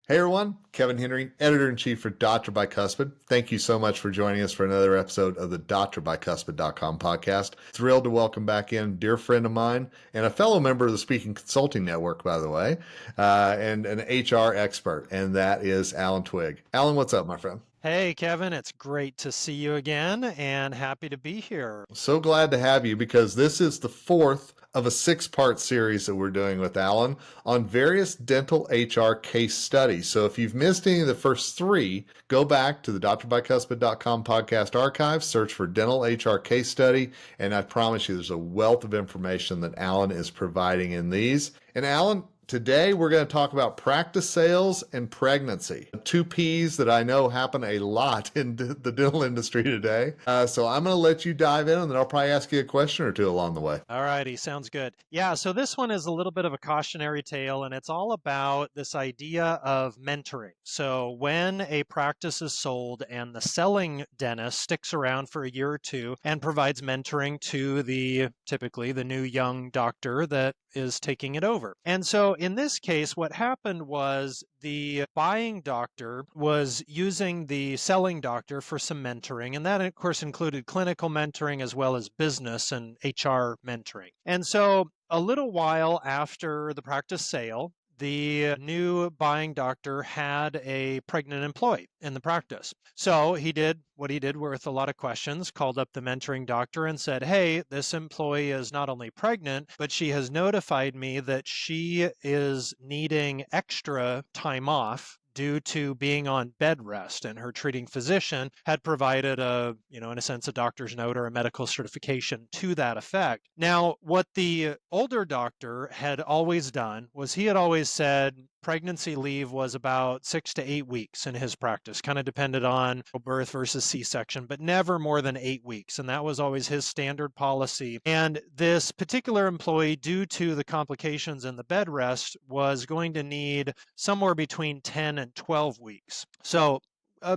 Hey everyone, Kevin Henry, Editor-in-Chief for Doctor Bicuspid. Thank you so much for joining us for another episode of the drbicuspid.com podcast. Thrilled to welcome back in a dear friend of mine and a fellow member of the Speaking Consulting Network, by the way, and an HR expert, and that is Alan Twigg. Alan, what's up, my friend? Hey, Kevin, it's great to see you again and happy to be here. So glad to have you because this is the fourth of a six-part series that we're doing with Alan on various dental HR case studies. So if you've missed any of the first three, go back to the drbicuspid.com podcast archive, search for dental HR case study, and I promise you there's a wealth of information that Alan is providing in these. And Alan, today, we're going to talk about practice sales and pregnancy. Two P's that I know happen a lot in the dental industry today. So I'm going to let you dive in and then I'll probably ask you a question or two along the way. All righty, sounds good. Yeah, so this one is a little bit of a cautionary tale, and it's all about this idea of mentoring. So when a practice is sold and the selling dentist sticks around for a year or two and provides mentoring to typically the new young doctor that is taking it over. And so in this case, what happened was the buying doctor was using the selling doctor for some mentoring. And that, of course, included clinical mentoring as well as business and HR mentoring. And so a little while after the practice sale, the new buying doctor had a pregnant employee in the practice. So he did what he did with a lot of questions, called up the mentoring doctor and said, hey, this employee is not only pregnant, but she has notified me that she is needing extra time off due to being on bed rest, and her treating physician had provided in a sense, a doctor's note or a medical certification to that effect. Now, what the older doctor had always done was he had always said pregnancy leave was about 6 to 8 weeks in his practice, kind of depended on birth versus C-section, but never more than 8 weeks. And that was always his standard policy. And this particular employee, due to the complications in the bed rest, was going to need somewhere between 10 and 12 weeks. So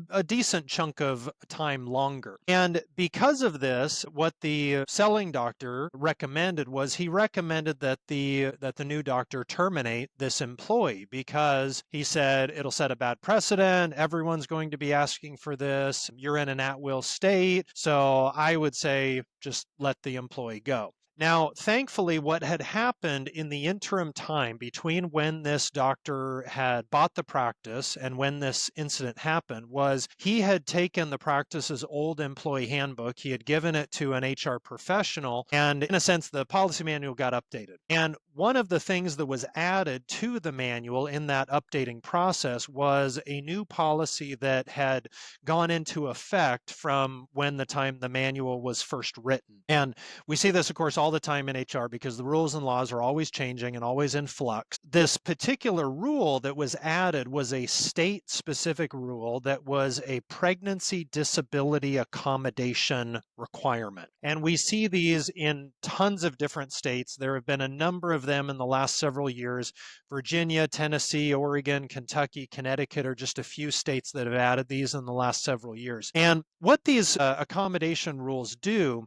a decent chunk of time longer. And because of this, what the selling doctor recommended was he recommended that the new doctor terminate this employee, because he said it'll set a bad precedent. Everyone's going to be asking for this. You're in an at-will state. So I would say just let the employee go. Now, thankfully, what had happened in the interim time between when this doctor had bought the practice and when this incident happened was he had taken the practice's old employee handbook, he had given it to an HR professional, and in a sense, the policy manual got updated. And one of the things that was added to the manual in that updating process was a new policy that had gone into effect from when the time the manual was first written. And we see this, of course, all the time in HR because the rules and laws are always changing and always in flux. This particular rule that was added was a state-specific rule that was a pregnancy disability accommodation requirement. And we see these in tons of different states. There have been a number of them in the last several years. Virginia, Tennessee, Oregon, Kentucky, Connecticut are just a few states that have added these in the last several years. And what these accommodation rules do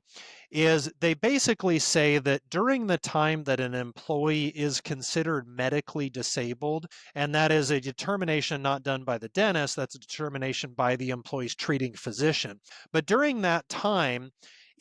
is they basically say that during the time that an employee is considered medically disabled, and that is a determination not done by the dentist, that's a determination by the employee's treating physician. But during that time,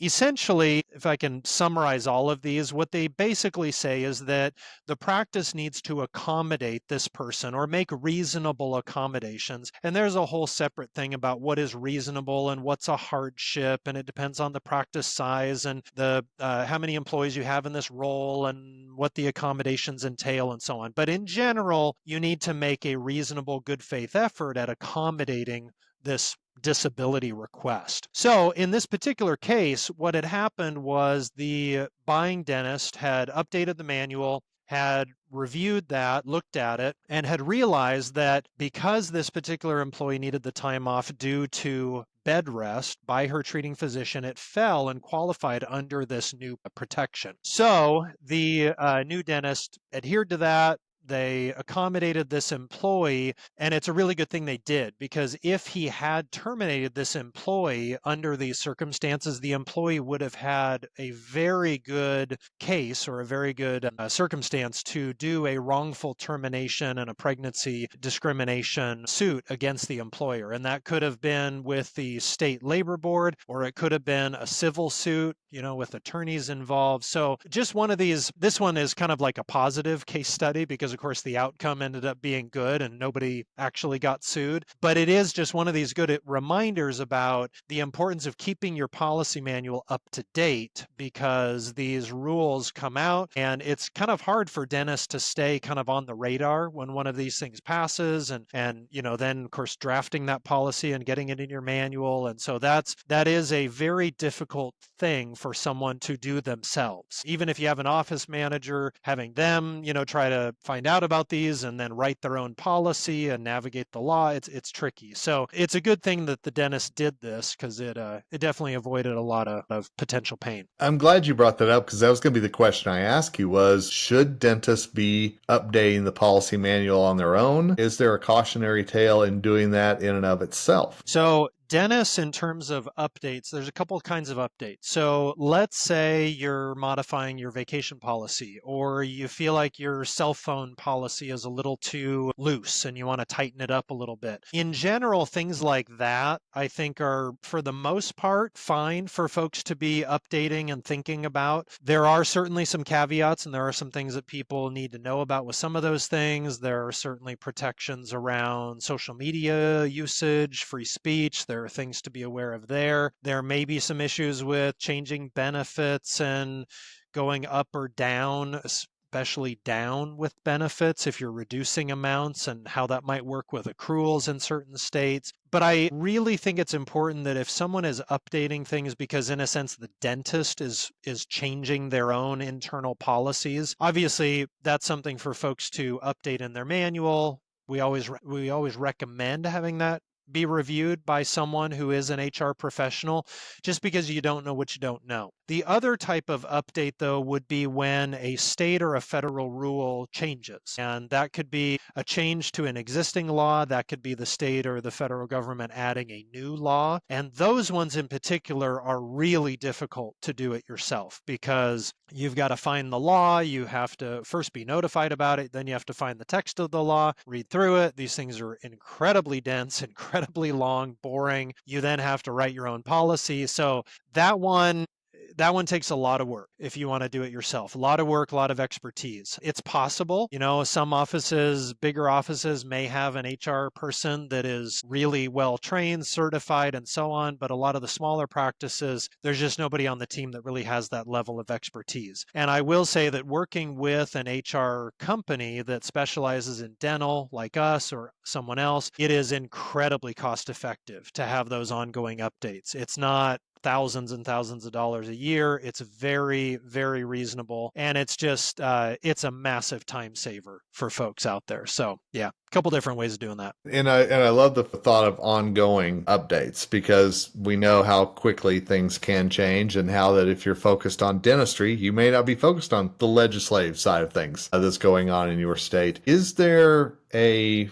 essentially, if I can summarize all of these, what they basically say is that the practice needs to accommodate this person or make reasonable accommodations. And there's a whole separate thing about what is reasonable and what's a hardship, and it depends on the practice size and the how many employees you have in this role and what the accommodations entail and so on. But in general, you need to make a reasonable good faith effort at accommodating this disability request. So in this particular case, what had happened was the buying dentist had updated the manual, had reviewed that, looked at it, and had realized that because this particular employee needed the time off due to bed rest by her treating physician, it fell and qualified under this new protection. So the new dentist adhered to that, they accommodated this employee, and it's a really good thing they did, because if he had terminated this employee under these circumstances, the employee would have had a very good case, or a very good circumstance, to do a wrongful termination and a pregnancy discrimination suit against the employer. And that could have been with the state labor board, or it could have been a civil suit, with attorneys involved. So just one of these, this one is kind of like a positive case study, because of course the outcome ended up being good and nobody actually got sued. But it is just one of these good reminders about the importance of keeping your policy manual up to date, because these rules come out and it's kind of hard for dentists to stay kind of on the radar when one of these things passes, and then of course drafting that policy and getting it in your manual. And so that is a very difficult thing for someone to do themselves. Even if you have an office manager, having them, try to find out about these and then write their own policy and navigate the law, it's tricky. So it's a good thing that the dentist did this, because it definitely avoided a lot of potential pain. I'm glad you brought that up, because that was going to be the question I asked you was, should dentists be updating the policy manual on their own? Is there a cautionary tale in doing that in and of itself? So dentists, in terms of updates, there's a couple of kinds of updates. So let's say you're modifying your vacation policy, or you feel like your cell phone policy is a little too loose and you want to tighten it up a little bit. In general, things like that, I think, are for the most part fine for folks to be updating and thinking about. There are certainly some caveats, and there are some things that people need to know about with some of those things. There are certainly protections around social media usage, free speech. There are things to be aware of there. There may be some issues with changing benefits and going up or down, especially down with benefits if you're reducing amounts, and how that might work with accruals in certain states. But I really think it's important that if someone is updating things, because in a sense the dentist is changing their own internal policies, obviously that's something for folks to update in their manual. We always recommend having that be reviewed by someone who is an HR professional, just because you don't know what you don't know. The other type of update, though, would be when a state or a federal rule changes. And that could be a change to an existing law. That could be the state or the federal government adding a new law. And those ones in particular are really difficult to do it yourself, because you've got to find the law. You have to first be notified about it. Then you have to find the text of the law, read through it. These things are incredibly dense, incredibly long, boring. You then have to write your own policy. So that one takes a lot of work if you want to do it yourself. A lot of work, a lot of expertise. It's possible. Some offices, bigger offices, may have an HR person that is really well trained, certified, and so on. But a lot of the smaller practices, there's just nobody on the team that really has that level of expertise. And I will say that working with an HR company that specializes in dental, like us or someone else, it is incredibly cost effective to have those ongoing updates. It's not thousands and thousands of dollars a year. It's very, very reasonable. And it's just, it's a massive time saver for folks out there. So yeah, a couple different ways of doing that. And I love the thought of ongoing updates, because we know how quickly things can change, and how that if you're focused on dentistry, you may not be focused on the legislative side of things that's going on in your state. Is there a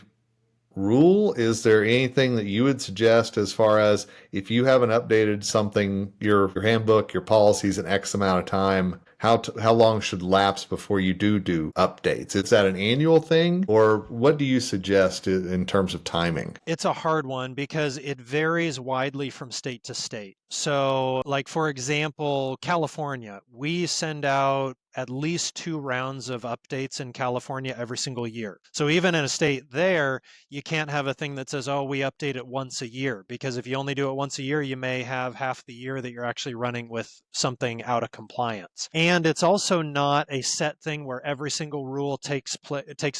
rule? Is there anything that you would suggest as far as, if you haven't updated something, your handbook, your policies in X amount of time, how long should lapse before you do updates? Is that an annual thing, or what do you suggest in terms of timing? It's a hard one, because it varies widely from state to state. So, like, for example, California, we send out at least 2 rounds of updates in California every single year. So even in a state there, you can't have a thing that says, oh, we update it once a year, because if you only do it once a year, you may have half the year that you're actually running with something out of compliance. And it's also not a set thing where every single rule takes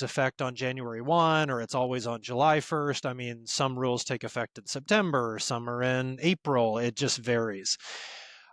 effect on January 1, or it's always on July 1st. I mean, some rules take effect in September, some are in April. It just varies.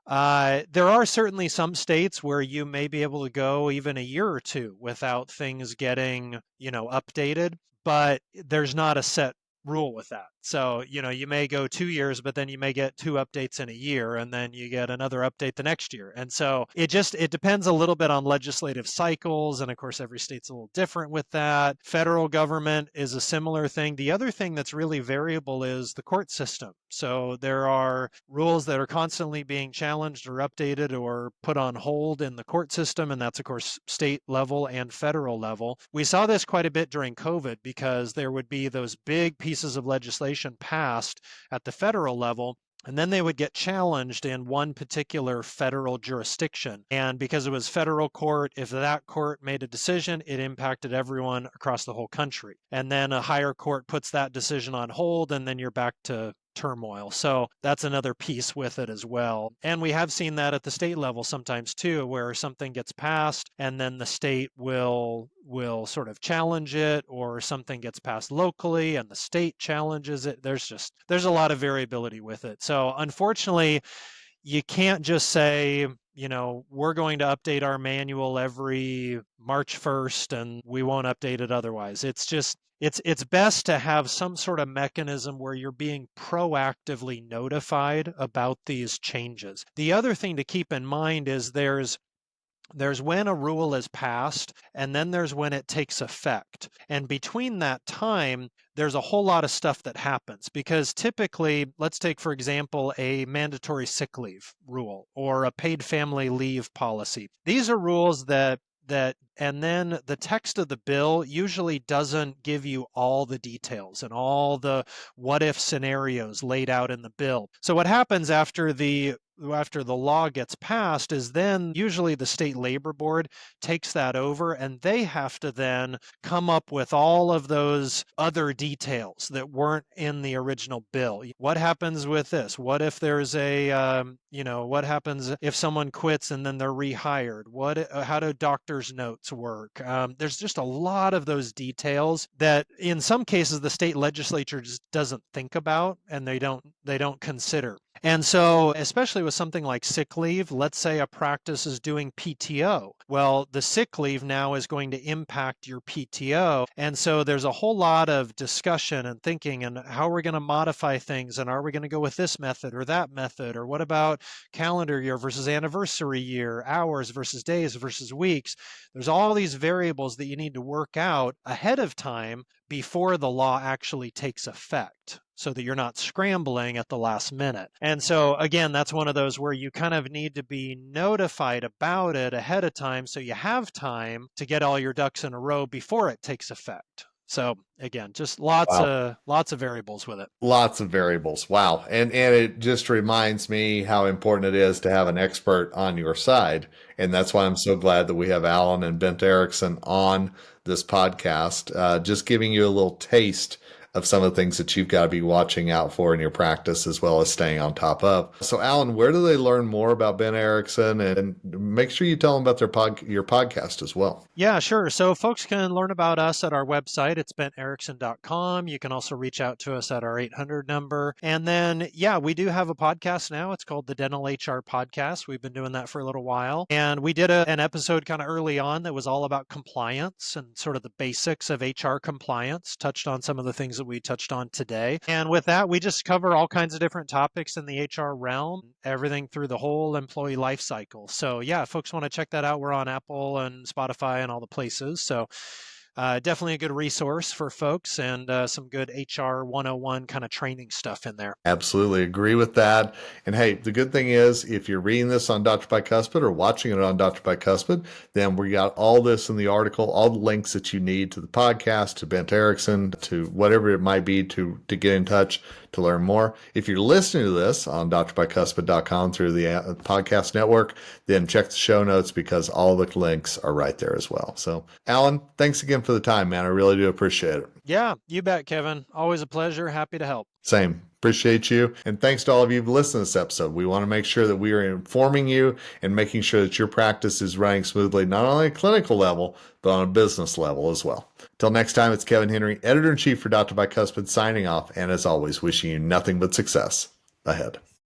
There are certainly some states where you may be able to go even a year or two without things getting, updated, but there's not a set rule with that. So, you may go 2 years, but then you may get two updates in a year, and then you get another update the next year. And so it depends a little bit on legislative cycles. And of course, every state's a little different with that. Federal government is a similar thing. The other thing that's really variable is the court system. So there are rules that are constantly being challenged or updated or put on hold in the court system. And that's, of course, state level and federal level. We saw this quite a bit during COVID because there would be those big pieces of legislation passed at the federal level, and then they would get challenged in one particular federal jurisdiction. And because it was federal court, if that court made a decision, it impacted everyone across the whole country. And then a higher court puts that decision on hold, and then you're back to turmoil. So that's another piece with it as well. And we have seen that at the state level sometimes too, where something gets passed and then the state will sort of challenge it, or something gets passed locally and the state challenges it. There's a lot of variability with it. So unfortunately, you can't just say, we're going to update our manual every March 1st and we won't update it otherwise. It's best to have some sort of mechanism where you're being proactively notified about these changes. The other thing to keep in mind is there's when a rule is passed, and then there's when it takes effect. And between that time, there's a whole lot of stuff that happens, because typically, let's take, for example, a mandatory sick leave rule or a paid family leave policy. These are rules and then the text of the bill usually doesn't give you all the details and all the what if scenarios laid out in the bill. So what happens after the law gets passed is then usually the state labor board takes that over, and they have to then come up with all of those other details that weren't in the original bill. What happens with this? What if there's what happens if someone quits and then they're rehired? How do doctors' notes work? There's just a lot of those details that in some cases the state legislature just doesn't think about, and they don't consider. And so, especially with something like sick leave, let's say a practice is doing PTO. Well, the sick leave now is going to impact your PTO. And so there's a whole lot of discussion and thinking, and how are we going to modify things? And are we going to go with this method or that method? Or what about calendar year versus anniversary year, hours versus days versus weeks? There's all these variables that you need to work out ahead of time before the law actually takes effect, so that you're not scrambling at the last minute. And so again, that's one of those where you kind of need to be notified about it ahead of time, so you have time to get all your ducks in a row before it takes effect. So again, just lots of variables with it. Lots of variables. Wow. And it just reminds me how important it is to have an expert on your side. And that's why I'm so glad that we have Alan and Bent Erickson on this podcast, just giving you a little taste of some of the things that you've got to be watching out for in your practice, as well as staying on top of. So, Alan, where do they learn more about Ben Erickson? And make sure you tell them about your podcast as well. Yeah, sure. So folks can learn about us at our website. It's benterickson.com. You can also reach out to us at our 800 number. And then, we do have a podcast now. It's called the Dental HR Podcast. We've been doing that for a little while. And we did an episode kind of early on that was all about compliance and sort of the basics of HR compliance, touched on some of the things that we touched on today. And with that, we just cover all kinds of different topics in the HR realm, everything through the whole employee life cycle. So folks want to check that out. We're on Apple and Spotify and all the places. So definitely a good resource for folks, and some good HR 101 kind of training stuff in there. Absolutely agree with that. And hey, the good thing is, if you're reading this on Dr. Bicuspid or watching it on Dr. Bicuspid, then we got all this in the article, all the links that you need to the podcast, to Bent Erickson, to whatever it might be to get in touch to learn more. If you're listening to this on drbicuspid.com through the podcast network, then check the show notes, because all the links are right there as well. So, Alan, thanks again for the time, man. I really do appreciate it. Yeah, you bet, Kevin. Always a pleasure. Happy to help. Same. Appreciate you. And thanks to all of you who've listened to this episode. We want to make sure that we are informing you and making sure that your practice is running smoothly, not only at a clinical level, but on a business level as well. Till next time, it's Kevin Henry, Editor-in-Chief for Dr. Bicuspid, signing off. And as always, wishing you nothing but success ahead.